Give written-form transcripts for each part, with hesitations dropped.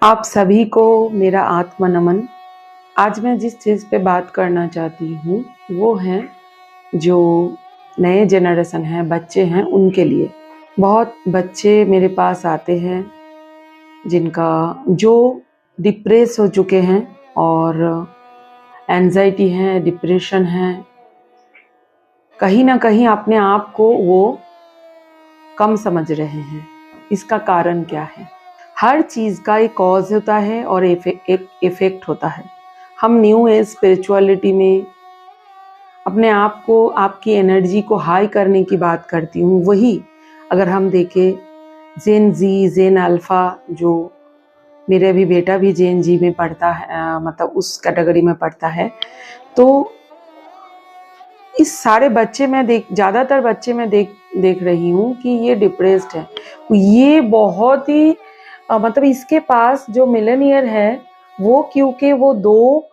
आप सभी को मेरा आत्म नमन। आज मैं जिस चीज़ पे बात करना चाहती हूँ वो है जो नए जनरेशन है, बच्चे हैं, उनके लिए। बहुत बच्चे मेरे पास आते हैं जिनका जो डिप्रेस हो चुके हैं और एंजाइटी है, डिप्रेशन है, कहीं ना कहीं अपने आप को वो कम समझ रहे हैं। इसका कारण क्या है? हर चीज़ का एक कॉज होता है और एक इफेक्ट होता है। हम न्यू एज स्पिरिचुअलिटी में अपने आप को, आपकी एनर्जी को हाई करने की बात करती हूँ। वही अगर हम देखें जेन जी, जेन अल्फा, जो मेरे अभी बेटा भी जेन जी में पढ़ता है, मतलब उस कैटेगरी में पढ़ता है, तो इस सारे बच्चे मैं ज़्यादातर बच्चे मैं देख रही हूँ कि ये डिप्रेस्ड है। ये बहुत ही मतलब इसके पास जो मिलेनियर है वो, क्योंकि वो दो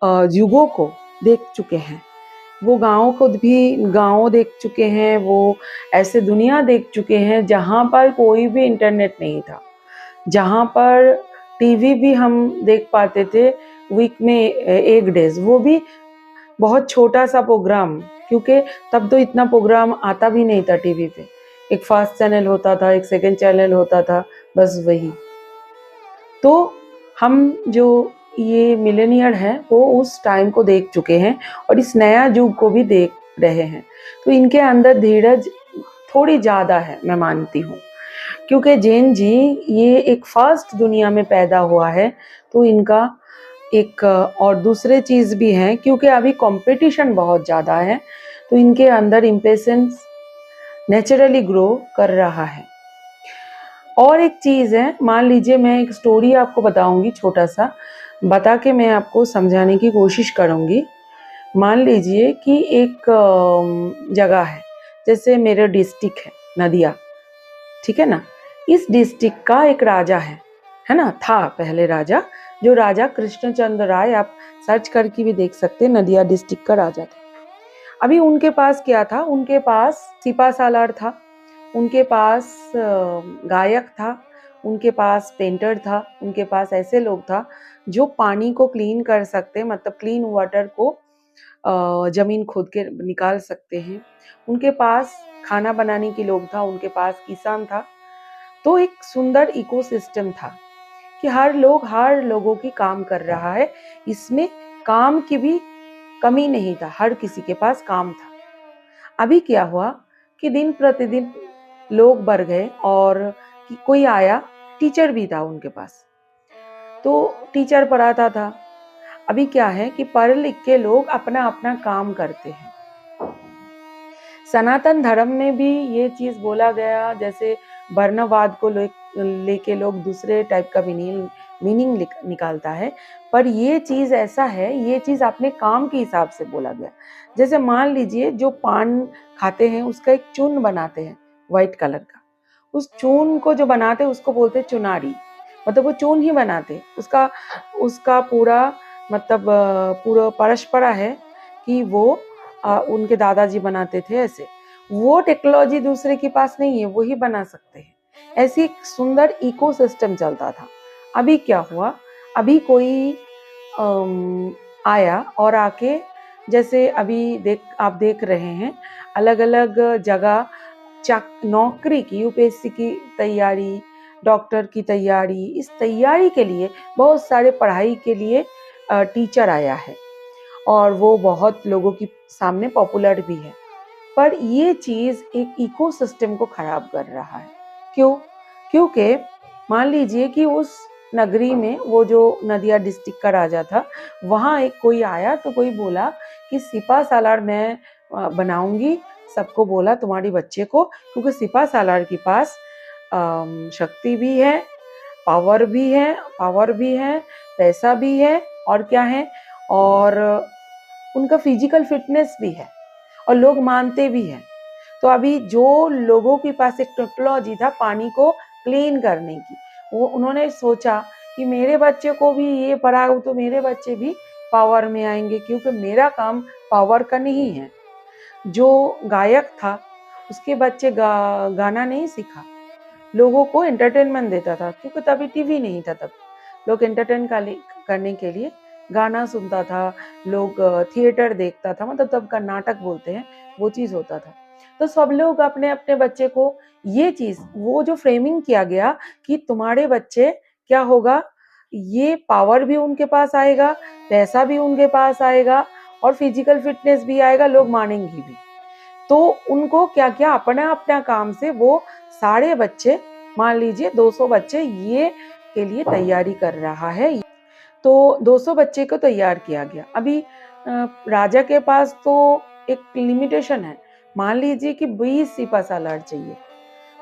युगों को देख चुके हैं, वो गाँव देख चुके हैं, वो ऐसे दुनिया देख चुके हैं जहाँ पर कोई भी इंटरनेट नहीं था, जहाँ पर टीवी भी हम देख पाते थे वीक में एक डेज, वो भी बहुत छोटा सा प्रोग्राम, क्योंकि तब तो इतना प्रोग्राम आता भी नहीं था टीवी पे। एक फास्ट चैनल होता था, एक सेकंड चैनल होता था, बस वही। तो हम जो ये मिलेनियर हैं वो उस टाइम को देख चुके हैं और इस नया युग को भी देख रहे हैं। तो इनके अंदर धीरज थोड़ी ज़्यादा है, मैं मानती हूँ, क्योंकि जेन जी ये एक फास्ट दुनिया में पैदा हुआ है। तो इनका एक और दूसरे चीज़ भी है, क्योंकि अभी कंपटीशन बहुत ज़्यादा है, तो इनके अंदर इम्पेशेंस नेचुरली ग्रो कर रहा है। और एक चीज़ है, मान लीजिए मैं एक स्टोरी आपको बताऊंगी, छोटा सा बता के मैं आपको समझाने की कोशिश करूंगी। मान लीजिए कि एक जगह है, जैसे मेरे डिस्ट्रिक्ट है नदिया, ठीक है ना। इस डिस्ट्रिक्ट का एक राजा है ना, था पहले राजा, जो राजा कृष्णचंद्र राय, आप सर्च करके भी देख सकते हैं, नदिया डिस्ट्रिक्ट का राजा था। अभी उनके पास क्या था? उनके पास सिपा सालार था, उनके पास गायक था, उनके पास पेंटर था, उनके पास ऐसे लोग था जो पानी को क्लीन कर सकते, मतलब क्लीन वाटर को जमीन खोद के निकाल सकते हैं। उनके पास खाना बनाने के लोग था, उनके पास किसान था। तो एक सुंदर इकोसिस्टम था कि हर लोगों की काम कर रहा है, इसमें काम की भी कमी नहीं था, हर किसी के पास काम था। अभी क्या हुआ कि दिन प्रतिदिन लोग बढ़ गए और कोई आया, टीचर भी था उनके पास, तो टीचर पढ़ाता था। अभी क्या है कि पढ़ लिख के लोग अपना अपना काम करते हैं। सनातन धर्म में भी ये चीज बोला गया, जैसे वर्णवाद को लेके लोग दूसरे टाइप का मीनिंग निकालता है, पर ये चीज ऐसा है, ये चीज अपने काम के हिसाब से बोला गया। जैसे मान लीजिए जो पान खाते हैं उसका एक चूर्ण बनाते हैं व्हाइट कलर का, उस चूर्ण को जो बनाते हैं उसको बोलते हैं चुनारी, मतलब वो चूर्ण ही बनाते, उसका उसका पूरा मतलब पूरा परंपरा है कि वो उनके दादाजी बनाते थे ऐसे। वो टेक्नोलॉजी दूसरे के पास नहीं है, वो ही बना सकते हैं। ऐसी एक सुंदर इकोसिस्टम चलता था। अभी क्या हुआ, अभी कोई आया और आके, जैसे अभी आप देख रहे हैं अलग अलग जगह नौकरी की, यूपीएससी की तैयारी, डॉक्टर की तैयारी, इस तैयारी के लिए बहुत सारे पढ़ाई के लिए टीचर आया है और वो बहुत लोगों के सामने पॉपुलर भी है। पर ये चीज एक इकोसिस्टम को खराब कर रहा है। क्यों? क्योंकि मान लीजिए कि उस नगरी में, वो जो नदिया डिस्ट्रिक्ट का राजा था, वहां एक कोई आया तो कोई बोला कि सिपा सालार मैं बनाऊंगी, सबको बोला तुम्हारी बच्चे को, क्योंकि सिपा सालार के पास शक्ति भी है, पावर भी है, पैसा भी है, और क्या है, और उनका फिजिकल फिटनेस भी है, और लोग मानते भी हैं। तो अभी जो लोगों के पास एक टेक्नोलॉजी था पानी को क्लीन करने की, वो उन्होंने सोचा कि मेरे बच्चे को भी ये पढ़ाऊं तो मेरे बच्चे भी पावर में आएंगे, क्योंकि मेरा काम पावर का नहीं है। जो गायक था उसके बच्चे गाना नहीं सीखा, लोगों को एंटरटेनमेंट देता था, क्योंकि तभी टीवी नहीं था तब। लोग एंटरटेन करने के लिए गाना सुनता था, लोग थिएटर देखता था, मतलब तब का नाटक बोलते हैं, वो चीज़ होता था। तो सब लोग अपने-अपने बच्चे को ये चीज़, वो जो फ्रेमिंग किया गया कि तुम्हारे बच्चे क्या होगा, ये पावर भी उनके पास आएगा, पैसा भी उनके पास आएगा और फिजिकल फिटनेस भी आएगा, लोग मानेंगे भी। तो उनको क्या किया, अपना-अपना काम से वो सारे बच्चे, मान लीजिए 200 बच्चे ये के लिए तैयारी कर रहा है। तो 200 बच्चे को तैयार किया गया। अभी राजा के पास तो एक लिमिटेशन है। मान लीजिए कि 20 सिपा सालार चाहिए,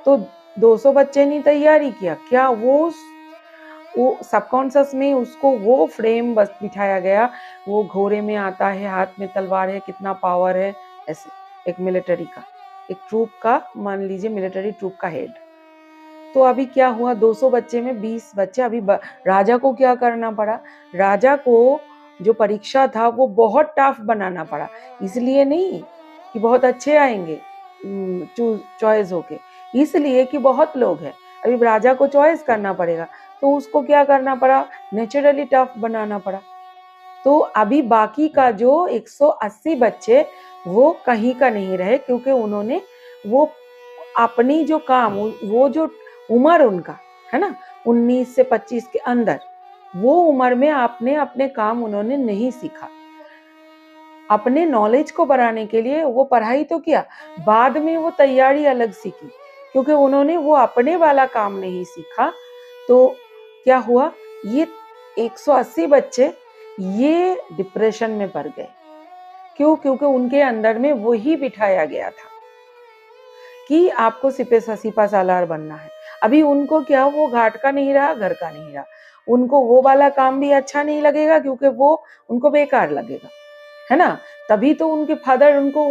तो 200 बच्चे ने तैयारी किया। क्या वो सबकॉन्शियस में उसको वो फ्रेम बस बिठाया गया, वो घोड़े में आता है, हाथ में तलवार है, कितना पावर है, ऐसे एक मिलिट्री का, एक ट्रूप का, मान लीजिए मिलिट्री ट्रूप का हेड। तो अभी क्या हुआ, 200 बच्चे में 20 बच्चे, अभी राजा को क्या करना पड़ा, राजा को जो परीक्षा था वो बहुत टफ बनाना पड़ा। इसलिए नहीं कि बहुत अच्छे आएंगे चॉइस होके, इसलिए कि बहुत लोग हैं, अभी राजा को चॉइस करना पड़ेगा, तो उसको क्या करना पड़ा, नेचुरली टफ बनाना पड़ा। तो अभी बाकी का जो 180 बच्चे वो कहीं का नहीं रहे, क्योंकि उन्होंने वो अपनी जो काम, वो जो उम्र उनका है ना 19 से 25 के अंदर, वो उम्र में आपने अपने काम उन्होंने नहीं सीखा। अपने नॉलेज को बढ़ाने के लिए वो पढ़ाई तो किया, बाद में वो तैयारी अलग सीखी, क्योंकि उन्होंने वो अपने वाला काम नहीं सीखा। तो क्या हुआ, ये 180 बच्चे ये डिप्रेशन में पड़ गए। क्यों? क्योंकि उनके अंदर में वही बिठाया गया था कि आपको सिपा सालार बनना है। अभी उनको क्या, वो घाट का नहीं रहा, घर का नहीं रहा, उनको वो वाला काम भी अच्छा नहीं लगेगा, क्योंकि वो उनको बेकार लगेगा, है ना। तभी तो उनके फादर उनको,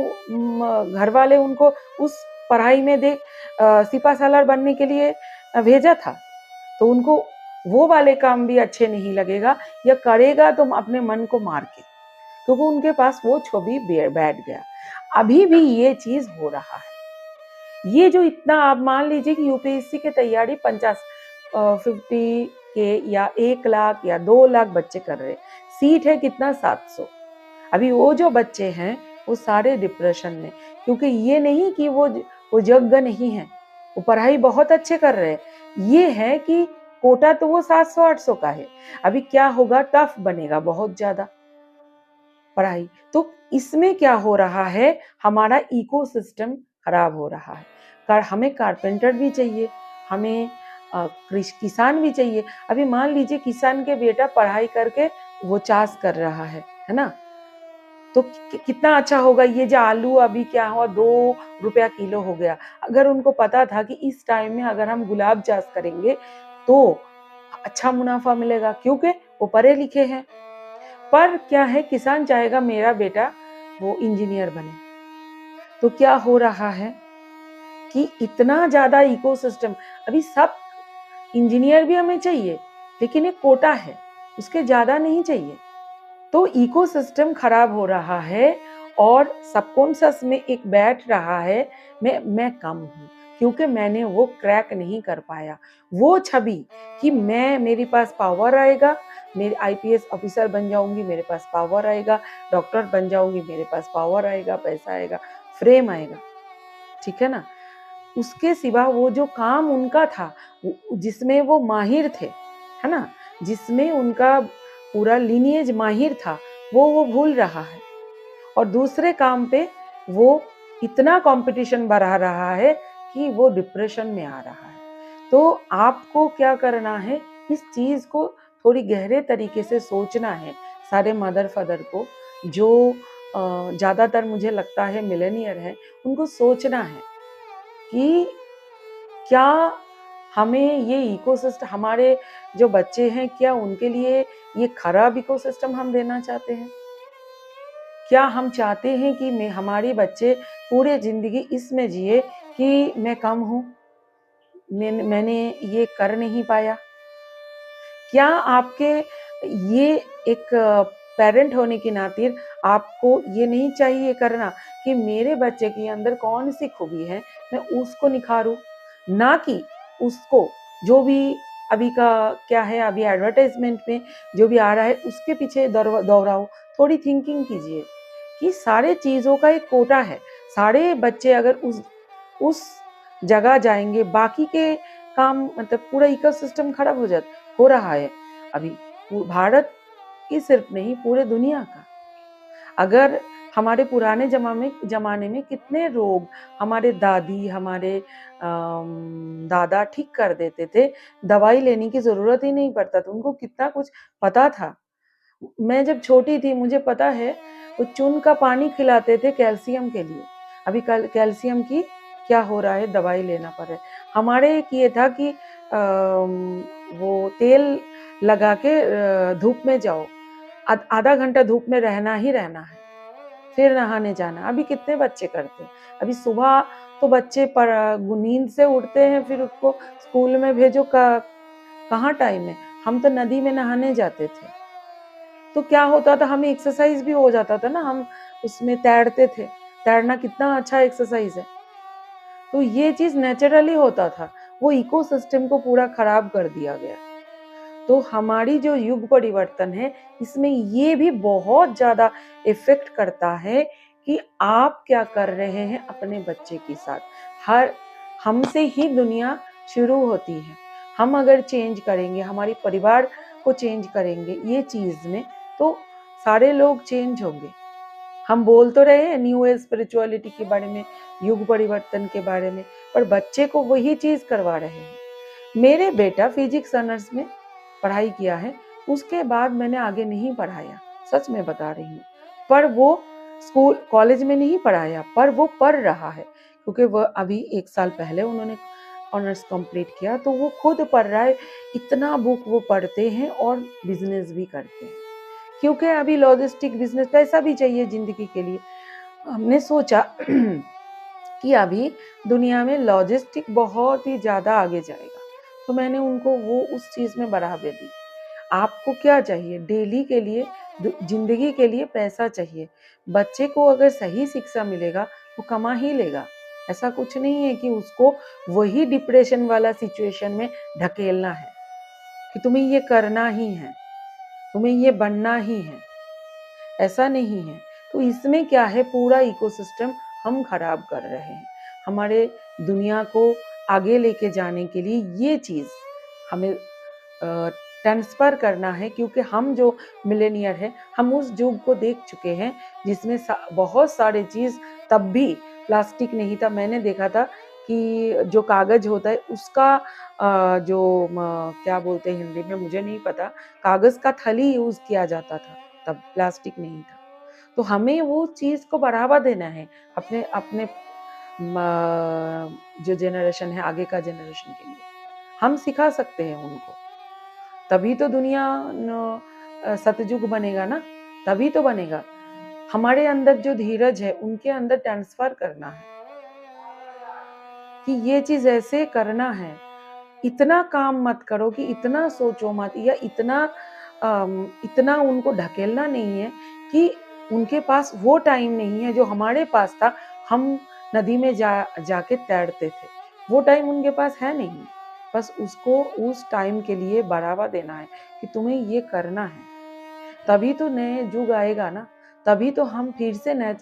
घर वाले उनको उस पढ़ाई में सिपा सालार बनने के लिए भेजा था। तो उनको वो वाले काम भी अच्छे नहीं लगेगा, या करेगा तो अपने मन को मार के, क्योंकि उनके पास वो छवि बैठ गया। अभी भी ये चीज हो रहा है। ये जो इतना, आप मान लीजिए कि यूपीएससी की तैयारी 50 के या 1 लाख या 2 लाख बच्चे कर रहे, सीट है कितना, 700। अभी वो जो बच्चे हैं वो सारे डिप्रेशन में, क्योंकि ये नहीं कि वो जग नहीं है, वो पढ़ाई बहुत अच्छे कर रहे हैं, ये है कि कोटा तो वो 700-800 का है। अभी क्या होगा, टफ बनेगा बहुत ज्यादा पढ़ाई। तो इसमें क्या हो रहा है, हमारा इकोसिस्टम खराब हो रहा है। हमें कारपेंटर भी चाहिए, हमें किसान भी चाहिए। अभी मान लीजिए किसान के बेटा पढ़ाई करके वो चाष कर रहा है ना, तो कितना अच्छा होगा। ये जो आलू अभी क्या हुआ, 2 रुपया किलो हो गया। अगर उनको पता था कि इस टाइम में अगर हम गुलाब चाष करेंगे तो अच्छा मुनाफा मिलेगा, क्योंकि वो पढ़े लिखे हैं। पर क्या है, किसान चाहेगा मेरा बेटा वो इंजीनियर बने। तो क्या हो रहा है कि इतना ज्यादा इकोसिस्टम, अभी सब इंजीनियर भी हमें चाहिए, लेकिन एक कोटा है, उसके ज्यादा नहीं चाहिए। तो इकोसिस्टम खराब हो रहा है, और सबकॉन्शियस में एक बैठ रहा है, मैं कम हूँ, क्योंकि मैंने वो क्रैक नहीं कर पाया वो छवि कि मेरे पास पावर आएगा, मेरे आईपीएस ऑफिसर बन जाऊंगी, मेरे पास पावर आएगा, डॉक्टर बन जाऊंगी, मेरे पास पावर आएगा, पैसा आएगा, फ्रेम आएगा, ठीक है ना। उसके सिवा वो जो काम उनका था, जिसमें वो माहिर थे, है ना, जिसमें उनका पूरा लिनिएज माहिर था, वो भूल रहा है, और दूसरे काम पे वो इतना कंपटीशन बढ़ा रहा है कि वो डिप्रेशन में आ रहा है। तो आपको क्या करना है, इस चीज को थोड़ी गहरे तरीके से सोचना है। सारे मदर फादर को, जो ज्यादातर मुझे लगता है मिलेनियर है, उनको सोचना है कि क्या हमें ये इकोसिस्टम, हमारे जो बच्चे हैं, क्या उनके लिए ये खराब इकोसिस्टम हम देना चाहते हैं? क्या हम चाहते हैं कि हमारे बच्चे पूरे जिंदगी इसमें जिए कि मैं कम हूं, मैंने ये कर नहीं पाया? क्या आपके ये एक पेरेंट होने के नाते आपको ये नहीं चाहिए करना कि मेरे बच्चे के अंदर कौन सी खूबी है, मैं उसको निखारूं, ना कि उसको जो भी अभी का क्या है, अभी एडवर्टाइजमेंट में जो भी आ रहा है उसके पीछे दौड़ाओ। थोड़ी थिंकिंग कीजिए कि सारे चीज़ों का एक कोटा है। सारे बच्चे अगर उस जगह जाएंगे, बाकी के काम मतलब पूरा इकोसिस्टम खराब हो रहा है अभी, भारत की सिर्फ नहीं पूरे दुनिया का। अगर हमारे पुराने जमाने में कितने रोग हमारे दादी हमारे दादा ठीक कर देते थे, दवाई लेने की जरूरत ही नहीं पड़ता था, उनको कितना कुछ पता था। मैं जब छोटी थी मुझे पता है वो चून का पानी खिलाते थे कैल्शियम के लिए। अभी कल कैल्शियम की क्या हो रहा है, दवाई लेना पड़ रहा है। हमारे एक ये था कि वो तेल लगा के धूप में जाओ, आधा घंटा धूप में रहना ही रहना है, फिर नहाने जाना। अभी कितने बच्चे करते हैं। अभी सुबह तो बच्चे नींद से उठते हैं, फिर उसको स्कूल में भेजो, कहाँ टाइम है। हम तो नदी में नहाने जाते थे, तो क्या होता था, हमें एक्सरसाइज भी हो जाता था ना, हम उसमें तैरते थे। तैरना कितना अच्छा एक्सरसाइज है। तो ये चीज नेचुरली होता था, वो इकोसिस्टम को पूरा खराब कर दिया गया। तो हमारी जो युग परिवर्तन है इसमें ये भी बहुत ज्यादा इफेक्ट करता है कि आप क्या कर रहे हैं अपने बच्चे के साथ। हर हमसे ही दुनिया शुरू होती है। हम अगर चेंज करेंगे, हमारी परिवार को चेंज करेंगे ये चीज में, तो सारे लोग चेंज होंगे। हम बोल तो रहे हैं न्यू एज स्पिरिचुअलिटी के बारे में, युग परिवर्तन के बारे में, पर बच्चे को वही चीज करवा रहे हैं। मेरे बेटा फिजिक्स ऑनर्स में पढ़ाई किया है, उसके बाद मैंने आगे नहीं पढ़ाया, सच में बता रही हूँ। पर वो स्कूल कॉलेज में नहीं पढ़ाया, पर वो पढ़ रहा है, क्योंकि वह अभी 1 साल पहले उन्होंने ऑनर्स कंप्लीट किया, तो वो खुद पढ़ रहा है। इतना बुक वो पढ़ते हैं और बिजनेस भी करते हैं, क्योंकि अभी लॉजिस्टिक बिजनेस, पैसा भी चाहिए जिंदगी के लिए। हमने सोचा कि अभी दुनिया में लॉजिस्टिक बहुत ही ज्यादा आगे जाएगा, तो मैंने उनको वो उस चीज में बढ़ावा दी। आपको क्या चाहिए डेली के लिए, जिंदगी के लिए पैसा चाहिए। बच्चे को अगर सही शिक्षा मिलेगा वो कमा ही लेगा। ऐसा कुछ नहीं है कि उसको वही डिप्रेशन वाला सिचुएशन में ढकेलना है कि तुम्हें ये करना ही है, तुम्हें ये बनना ही है, ऐसा नहीं है। तो इसमें क्या है, पूरा इकोसिस्टम हम खराब कर रहे हैं। हमारे दुनिया को आगे लेके जाने के लिए ये चीज हमें ट्रांसफर करना है, क्योंकि हम जो मिलेनियर है हम उस युग को देख चुके हैं जिसमें बहुत सारे चीज, तब भी प्लास्टिक नहीं था। मैंने देखा था कि जो कागज होता है उसका क्या बोलते हैं हिंदी में मुझे नहीं पता, कागज का थैली यूज किया जाता था, तब प्लास्टिक नहीं था। तो हमें वो चीज को बढ़ावा देना है अपने अपने जो जनरेशन है, आगे का जनरेशन के लिए हम सिखा सकते हैं उनको। तभी तो दुनिया सतयुग बनेगा ना, तभी तो बनेगा। हमारे अंदर जो धीरज है उनके अंदर ट्रांसफर करना है कि ये चीज ऐसे करना है। इतना काम मत करो कि इतना सोचो मत, या इतना उनको ढकेलना नहीं है कि उनके पास वो टाइम नहीं है जो हमारे पास था। हम नदी में जाके तैरते थे, वो टाइम उनके पास है नहीं। बस उसको उस टाइम के लिए बढ़ावा देना है कि तुम्हें ये करना है, तभी तो नए युग आएगा ना। तभी तो हम फिर से नए,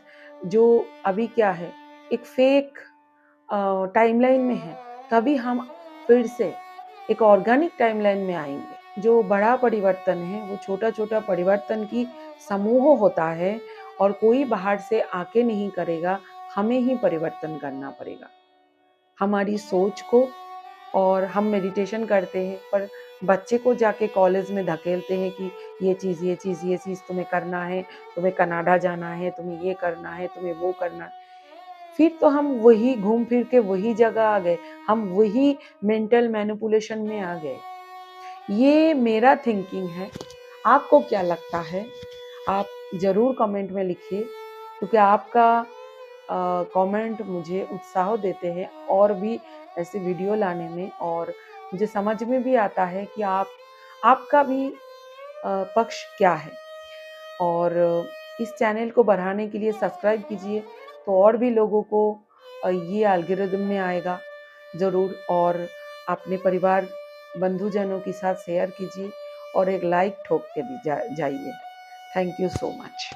जो अभी क्या है एक फेक टाइमलाइन में है, तभी हम फिर से एक ऑर्गेनिक टाइमलाइन में आएंगे। जो बड़ा परिवर्तन है वो छोटा छोटा परिवर्तन की समूह होता है, और कोई बाहर से आके नहीं करेगा, हमें ही परिवर्तन करना पड़ेगा हमारी सोच को। और हम मेडिटेशन करते हैं, पर बच्चे को जाके कॉलेज में धकेलते हैं कि ये चीज़ तुम्हें करना है, तुम्हें कनाडा जाना है, तुम्हें ये करना है, तुम्हें वो करना है। फिर तो हम वही घूम फिर के वही जगह आ गए, हम वही मेंटल मैनिपुलेशन में आ गए। ये मेरा थिंकिंग है। आपको क्या लगता है? आप जरूर कमेंट में लिखिए, क्योंकि आपका कमेंट मुझे उत्साह देते हैं और भी ऐसे वीडियो लाने में, और मुझे समझ में भी आता है कि आपका भी पक्ष क्या है। और इस चैनल को बढ़ाने के लिए सब्सक्राइब कीजिए, तो और भी लोगों को ये एल्गोरिदम में आएगा ज़रूर, और अपने परिवार बंधुजनों के साथ शेयर कीजिए और एक लाइक ठोक के भी जाइए। Thank you so much.